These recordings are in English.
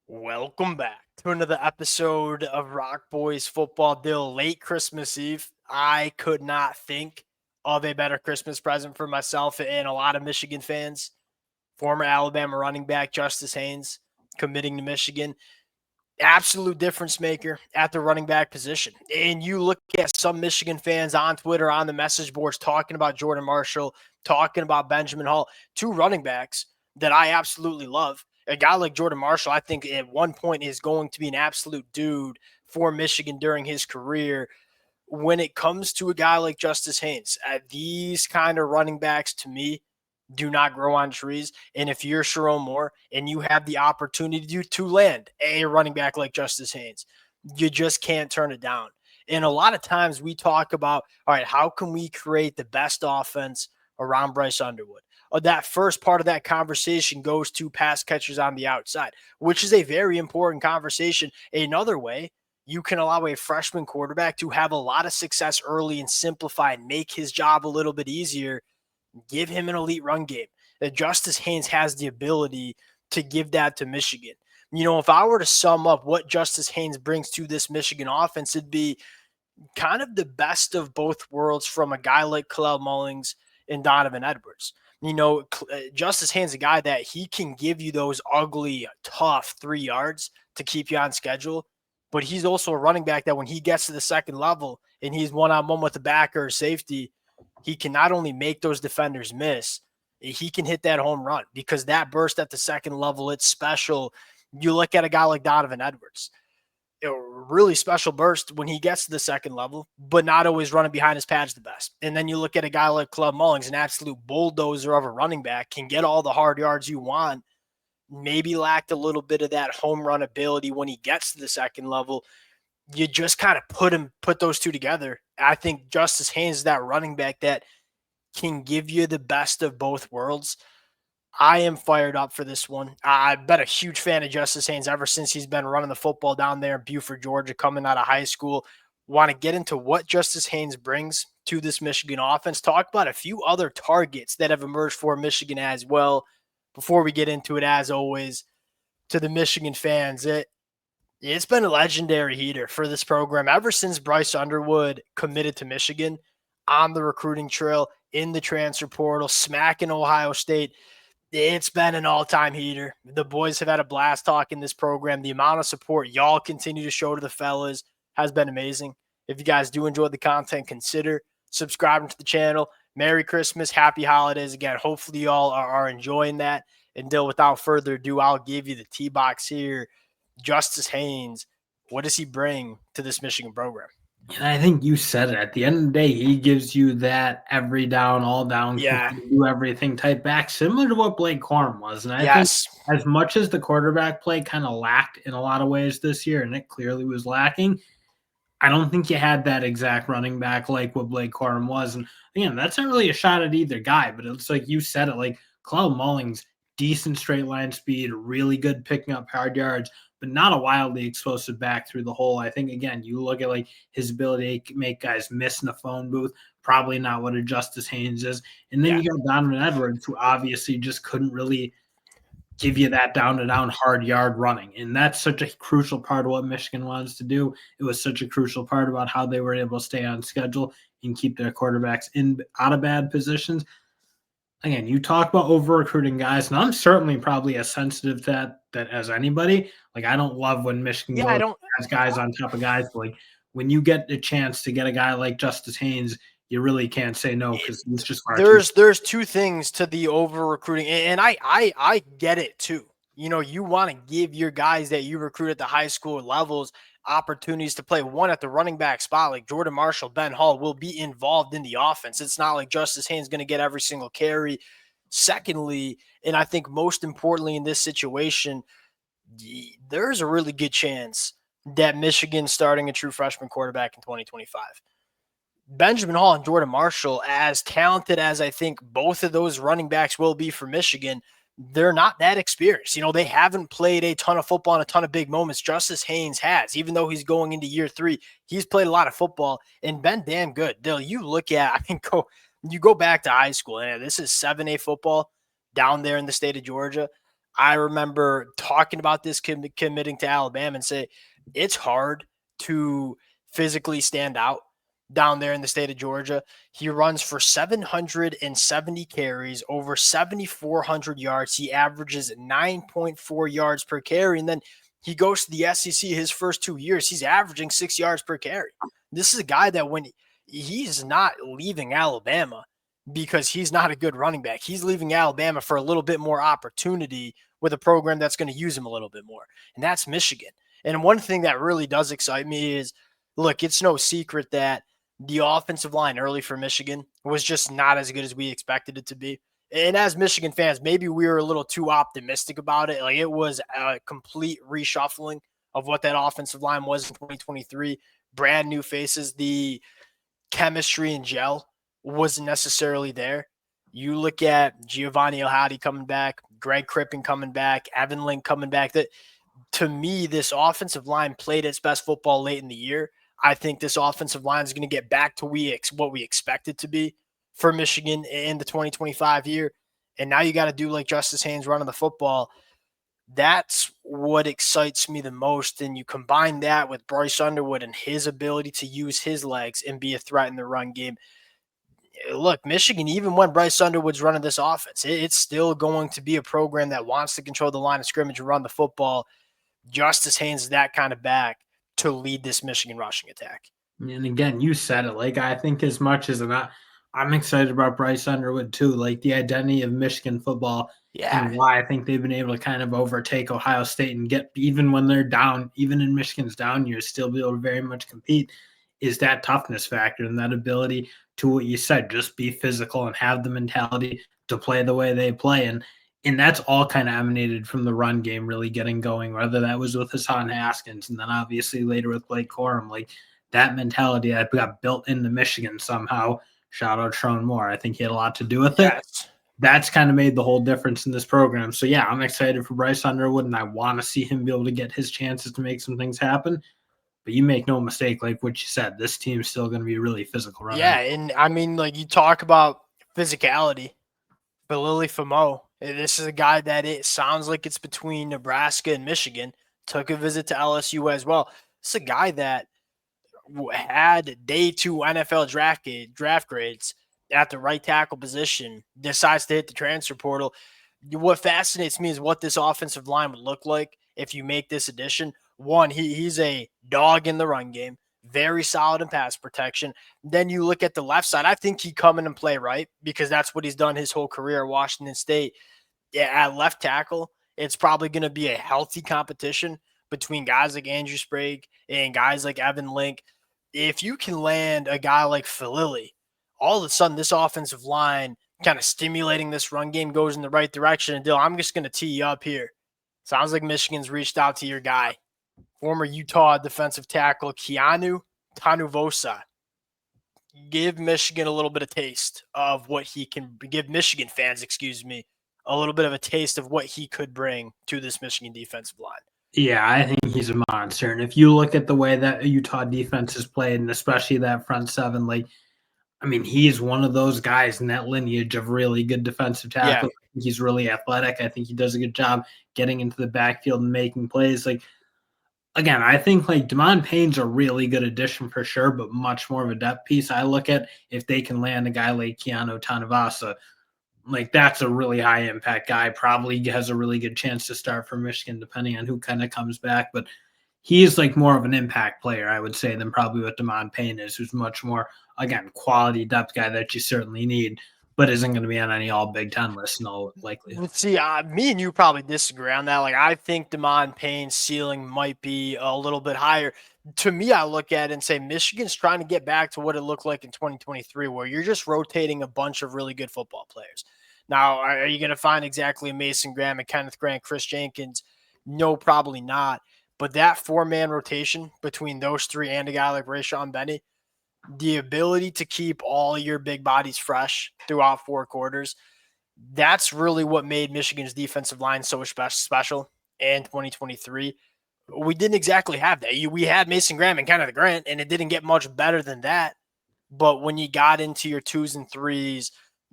Welcome back to another episode of Rock Boys Football Deal. Late Christmas Eve. I could not think of a better Christmas present for myself and a lot of Michigan fans. Former Alabama running back Justice Haynes committing to Michigan. Absolute difference maker at the running back position. And you look at some Michigan fans on Twitter, on the message boards, talking about Jordan Marshall, talking about Benjamin Hall, two running backs that I absolutely love. A guy like Jordan Marshall, I think at one point is going to be an absolute dude for Michigan during his career. When it comes to a guy like Justice Haynes, these kind of running backs to me do not grow on trees. And if you're Sherrone Moore and you have the opportunity to land a running back like Justice Haynes, you just can't turn it down. And a lot of times we talk about, all right, how can we create the best offense around Bryce Underwood? That first part of that conversation goes to pass catchers on the outside, which is a very important conversation. Another way, you can allow a freshman quarterback to have a lot of success early and simplify and make his job a little bit easier. Give him an elite run game. Justice Haynes has the ability to give that to Michigan. You know, if I were to sum up what Justice Haynes brings to this Michigan offense, it'd be kind of the best of both worlds from a guy like Kalel Mullings and Donovan Edwards. You know, Justice Haynes, a guy that he can give you those ugly, tough 3 yards to keep you on schedule, but he's also a running back that when he gets to the second level and he's one-on-one with the backer or safety, he can not only make those defenders miss, he can hit that home run because that burst at the second level, it's special. You look at a guy like Donovan Edwards, a really special burst when he gets to the second level, but not always running behind his pads the best. And then you look at a guy like Kalel Mullings, an absolute bulldozer of a running back, can get all the hard yards you want, maybe lacked a little bit of that home run ability when he gets to the second level. You just kind of put those two together. I think Justice Haynes is that running back that can give you the best of both worlds. I am fired up for this one. I've been a huge fan of Justice Haynes ever since he's been running the football down there in Buford, Georgia, coming out of high school. Want to get into what Justice Haynes brings to this Michigan offense. Talk about a few other targets that have emerged for Michigan as well. Before we get into it, as always, to the Michigan fans, it's been a legendary heater for this program ever since Bryce Underwood committed to Michigan on the recruiting trail, in the transfer portal, smacking Ohio State. It's been an all-time heater. The boys have had a blast talking this program. The amount of support y'all continue to show to the fellas has been amazing. If you guys do enjoy the content, consider subscribing to the channel. Merry Christmas, happy holidays. Again, hopefully y'all are enjoying that. And without further ado, I'll give you the T-box here. Justice Haynes, what does he bring to this Michigan program? And I think you said it. At the end of the day, he gives you that every down, all down, Yeah. do everything type back, similar to what Blake Corum was. And I think Yes. as much as the quarterback play kind of lacked in a lot of ways this year, and it clearly was lacking, I don't think you had that exact running back like what Blake Corum was. And again, that's not really a shot at either guy, but it's like you said it, like Kalel Mullings, decent straight line speed, really good picking up hard yards, but not a wildly explosive back through the hole. I think, again, you look at like his ability to make guys miss in the phone booth, probably not what a Justice Haynes is. And then you got Donovan Edwards, who obviously just couldn't really give you that down-to-down hard yard running. And that's such a crucial part of what Michigan wants to do. It was such a crucial part about how they were able to stay on schedule and keep their quarterbacks out of bad positions. Again, you talk about over-recruiting guys, and I'm certainly probably as sensitive to that as anybody. Like, I don't love when Michigan goes has guys on top of guys, but like when you get the chance to get a guy like Justice Haynes, you really can't say no because he's just there's two things to the over recruiting, and I get it too. You know, you want to give your guys that you recruit at the high school levels opportunities to play. One, at the running back spot, like Jordan Marshall, Ben Hall will be involved in the offense. It's not like Justice Haynes going to get every single carry. Secondly, and I think most importantly in this situation, there's a really good chance that Michigan's starting a true freshman quarterback in 2025. Benjamin Hall and Jordan Marshall, as talented as I think both of those running backs will be for Michigan, they're not that experienced. You know, they haven't played a ton of football and a ton of big moments. Justice Haynes has, even though he's going into year 3, he's played a lot of football and been damn good. Dill, you look at, you go back to high school, and this is 7A football down there in the state of Georgia. I remember talking about this committing to Alabama and say it's hard to physically stand out down there in the state of Georgia. He runs for 770 carries, over 7,400 yards. He averages 9.4 yards per carry. And then he goes to the SEC his first 2 years. He's averaging 6 yards per carry. This is a guy that when he's not leaving Alabama because he's not a good running back, he's leaving Alabama for a little bit more opportunity with a program that's going to use him a little bit more. And that's Michigan. And one thing that really does excite me is, look, it's no secret that the offensive line early for Michigan was just not as good as we expected it to be. And as Michigan fans, maybe we were a little too optimistic about it. Like, it was a complete reshuffling of what that offensive line was in 2023. Brand new faces. The chemistry and gel wasn't necessarily there. You look at Giovanni Ohadi coming back, Greg Crippen coming back, Evan Link coming back. That, to me, this offensive line played its best football late in the year. I think this offensive line is going to get back to what we expect it to be for Michigan in the 2025 year. And now you got to do like Justice Haynes running the football. That's what excites me the most. And you combine that with Bryce Underwood and his ability to use his legs and be a threat in the run game. Look, Michigan, even when Bryce Underwood's running this offense, it's still going to be a program that wants to control the line of scrimmage and run the football. Justice Haynes is that kind of back to lead this Michigan rushing attack. And again, you said it. Like, I think as much as I'm excited about Bryce Underwood too. Like, the identity of Michigan football and why I think they've been able to kind of overtake Ohio State and get, even when they're down, even in Michigan's down years, still be able to very much compete, is that toughness factor and that ability to, what you said, just be physical and have the mentality to play the way they play. And that's all kind of emanated from the run game really getting going, whether that was with Hassan Haskins and then obviously later with Blake Corum. Like, that mentality that got built into Michigan somehow. Shout out Sherrone Moore. I think he had a lot to do with it. That's kind of made the whole difference in this program. So, yeah, I'm excited for Bryce Underwood, and I want to see him be able to get his chances to make some things happen. But you make no mistake, like what you said, this team's still going to be really physical running. Yeah, and I mean, like, you talk about physicality. Lily Famo, this is a guy that it sounds like it's between Nebraska and Michigan. Took a visit to LSU as well. It's a guy that had day 2 NFL draft grades at the right tackle position, decides to hit the transfer portal. What fascinates me is what this offensive line would look like if you make this addition. One, he's a dog in the run game, very solid in pass protection. Then you look at the left side. I think he come in and play right because that's what he's done his whole career at Washington State. Yeah, at left tackle, it's probably going to be a healthy competition between guys like Andrew Sprague and guys like Evan Link. If you can land a guy like Falili, all of a sudden this offensive line kind of stimulating this run game goes in the right direction. And Dill, I'm just going to tee you up here. Sounds like Michigan's reached out to your guy, former Utah defensive tackle Keanu Tanuvosa. Give Michigan a little bit of taste of what he can give Michigan fans, a little bit of a taste of what he could bring to this Michigan defensive line. Yeah, I think he's a monster. And if you look at the way that Utah defense is played, and especially that front seven, like, I mean, he's one of those guys in that lineage of really good defensive tackles. Yeah. He's really athletic. I think he does a good job getting into the backfield and making plays. Like, again, I think like Damon Payne's a really good addition for sure, but much more of a depth piece. I look at if they can land a guy like Keanu Tanavasa, like, that's a really high impact guy. Probably has a really good chance to start for Michigan, depending on who kind of comes back. But he's like more of an impact player, I would say, than probably what Damon Payne is, who's much more, again, quality depth guy that you certainly need, but isn't going to be on any all Big Ten list in all likelihood. Let's see, me and you probably disagree on that. Like, I think Damon Payne's ceiling might be a little bit higher. To me, I look at it and say Michigan's trying to get back to what it looked like in 2023, where you're just rotating a bunch of really good football players. Now, are you going to find exactly Mason Graham and Kenneth Grant, Chris Jenkins? No, probably not. But that 4-man rotation between those three and a guy like Rayshon Benny, the ability to keep all your big bodies fresh throughout 4 quarters, that's really what made Michigan's defensive line so special in 2023. We didn't exactly have that. We had Mason Graham and Kenneth Grant, and it didn't get much better than that. But when you got into your 2s and 3s,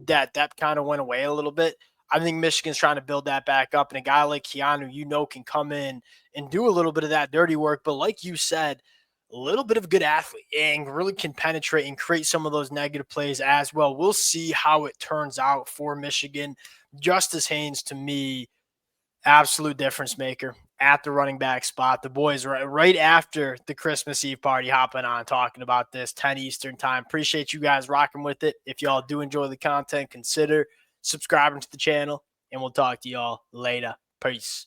that kind of went away a little bit. I think Michigan's trying to build that back up. And a guy like Keanu, can come in and do a little bit of that dirty work. But like you said, a little bit of a good athlete and really can penetrate and create some of those negative plays as well. We'll see how it turns out for Michigan. Justice Haynes, to me, absolute difference maker at the running back spot. The boys right after the Christmas Eve party hopping on talking about this 10 Eastern time. Appreciate you guys rocking with it. If y'all do enjoy the content, consider subscribing to the channel, and we'll talk to y'all later. Peace.